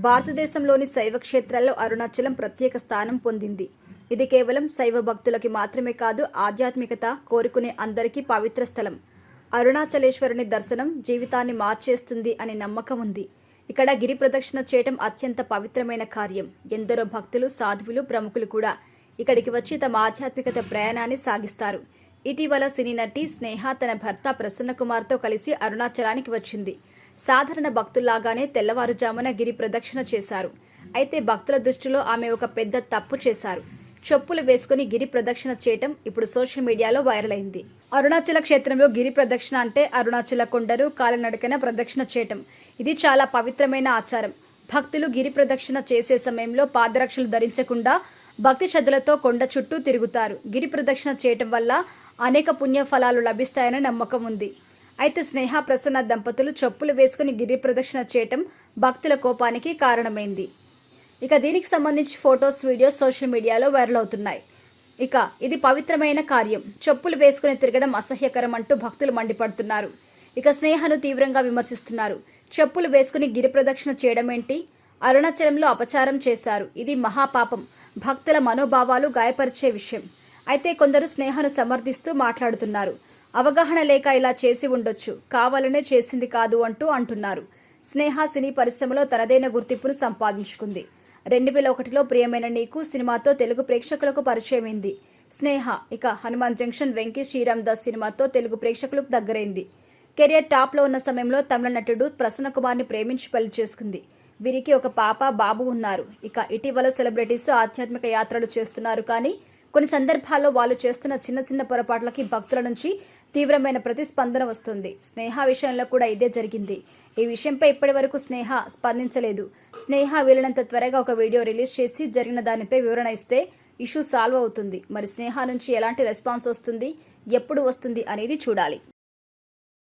భారతదేశంలోని శైవ క్షేత్రాల్లో అరుణాచలం ప్రత్యేక స్థానం పొందింది. ఇది కేవలం శైవ భక్తులకి మాత్రమే కాదు, ఆధ్యాత్మికత కోరుకునే అందరికీ పవిత్ర స్థలం. అరుణాచలేశ్వరుని దర్శనం జీవితాన్ని మార్చేస్తుంది అనే నమ్మకం ఉంది. ఇక్కడ గిరి ప్రదక్షిణ చేయటం అత్యంత పవిత్రమైన కార్యం. ఎందరో భక్తులు, సాధువులు, ప్రముఖులు కూడా ఇక్కడికి వచ్చి తమ ఆధ్యాత్మికత ప్రయాణాన్ని సాగిస్తారు. ఇటీవల సినీ నటి స్నేహ తన భర్త ప్రసన్న కుమార్తో కలిసి అరుణాచలానికి వచ్చింది. సాధారణ భక్తుల్లాగానే తెల్లవారుజామున గిరి ప్రదక్షిణ చేశారు. అయితే భక్తుల దృష్టిలో ఆమె ఒక పెద్ద తప్పు చేశారు. చెప్పులు వేసుకుని గిరి ప్రదక్షిణ చేయటం ఇప్పుడు సోషల్ మీడియాలో వైరల్ అయింది. అరుణాచల క్షేత్రంలో గిరి ప్రదక్షిణ అంటే అరుణాచల కొండను కాలినడకన ప్రదక్షిణ చేయటం. ఇది చాలా పవిత్రమైన ఆచారం. భక్తులు గిరి ప్రదక్షిణ చేసే సమయంలో పాదరక్షలు ధరించకుండా భక్తి శ్రద్ధలతో కొండ చుట్టూ తిరుగుతారు. గిరి ప్రదక్షిణ చేయటం వల్ల అనేక పుణ్య ఫలాలు లభిస్తాయని నమ్మకం ఉంది. అయితే స్నేహ ప్రసన్న దంపతులు చెప్పులు వేసుకుని గిరి ప్రదక్షిణ చేయటం భక్తుల కోపానికి కారణమైంది. ఇక దీనికి సంబంధించి ఫొటోస్, వీడియోస్ సోషల్ మీడియాలో వైరల్ అవుతున్నాయి. ఇక ఇది పవిత్రమైన కార్యం, చెప్పులు వేసుకుని తిరగడం అసహ్యకరం అంటూ భక్తులు మండిపడుతున్నారు. ఇక స్నేహను తీవ్రంగా విమర్శిస్తున్నారు. చెప్పులు వేసుకుని గిరి ప్రదక్షిణ చేయడం ఏంటి? అరుణాచలంలో అపచారం చేశారు. ఇది మహాపాపం, భక్తుల మనోభావాలు గాయపరిచే విషయం. అయితే కొందరు స్నేహను సమర్థిస్తూ మాట్లాడుతున్నారు. అవగాహన లేక ఇలా చేసి ఉండొచ్చు, కావాలనే చేసింది కాదు అంటున్నారు. స్నేహ సినీ పరిశ్రమలో తనదైన గుర్తింపును సంపాదించుకుంది. 2001లో ప్రియమైన నీకు సినిమాతో తెలుగు ప్రేక్షకులకు పరిచయమైంది స్నేహ. ఇక హనుమాన్ జంక్షన్, వెంకీ శ్రీరామ్ దాస్ సినిమాతో తెలుగు ప్రేక్షకులకు దగ్గరైంది. కెరియర్ టాప్లో ఉన్న సమయంలో తమిళ నటుడు ప్రసన్న కుమార్ని ప్రేమించి పెళ్లి చేసుకుంది. వీరికి ఒక పాప, బాబు ఉన్నారు. ఇక ఇటీవల సెలబ్రిటీస్ ఆధ్యాత్మిక యాత్రలు చేస్తున్నారు. కానీ కొన్ని సందర్భాల్లో వాళ్ళు చేస్తున్న చిన్న చిన్న పొరపాట్లకి భక్తుల నుంచి తీవ్రమైన ప్రతిస్పందన వస్తుంది. స్నేహ విషయంలో కూడా ఇదే జరిగింది. ఈ విషయంపై ఇప్పటి వరకు స్నేహ స్పందించలేదు. స్నేహ వీలైనంత త్వరగా ఒక వీడియో రిలీజ్ చేసి జరిగిన దానిపై వివరణ ఇస్తే ఇష్యూ సాల్వ్ అవుతుంది. మరి స్నేహ నుంచి ఎలాంటి రెస్పాన్స్ వస్తుంది, ఎప్పుడు వస్తుంది అనేది చూడాలి.